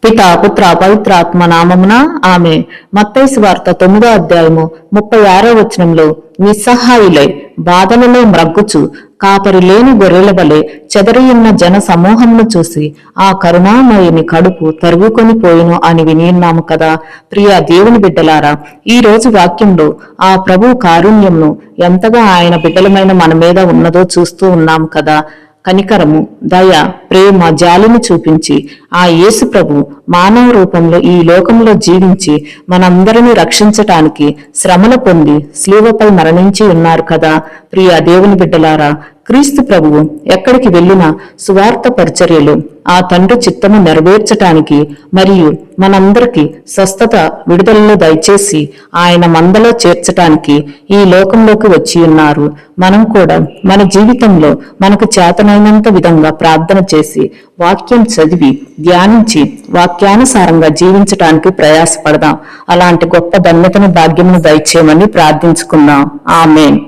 పితా పుత్ర పవిత్రాత్మ నామమున ఆమె. మత్తయి సువార్త 9వ అధ్యాయము 36వ వచనంలో, నిస్సహాయులై బాధలలో మ్రగ్గుచు కాపరి లేని గొర్రెల వలె చెదరియున్న జన సమూహమును చూసి ఆ కరుణామయుని కడుపు తరుగుకొని పోయిను అని వినియున్నాము కదా. ప్రియ దేవుని బిడ్డలారా, ఈ రోజు వాక్యంలో ఆ ప్రభు కారుణ్యంను ఎంతగా ఆయన బిడ్డలమైన మన మీద ఉన్నదో చూస్తూ ఉన్నాము కదా. కనికరము, దయ, ప్రేమ, జాలిని చూపించి ఆ యేసు ప్రభు మానవ రూపంలో ఈ లోకంలో జీవించి మనందరినీ రక్షించటానికి శ్రమలు పొంది శిలువపై మరణించి ఉన్నారు కదా. ప్రియ దేవుని బిడ్డలారా, క్రీస్తు ప్రభువు ఎక్కడికి వెళ్ళినా సువార్త పరిచర్యలు ఆ తండ్రి చిత్తము నెరవేర్చటానికి మరియు మనందరికీ స్వస్థత, విడుదలను దయచేసి ఆయన మందలో చేర్చటానికి ఈ లోకంలోకి వచ్చి ఉన్నారు. మనం కూడా మన జీవితంలో మనకు చేతనైనంత విధంగా ప్రార్థన చేసి వాక్యం చదివి ధ్యానించి వాక్యానుసారంగా జీవించటానికి ప్రయాసపడదాం. అలాంటి గొప్ప ధన్యతను, భాగ్యమును దయచేయమని ప్రార్థించుకుందాం. ఆమేన్.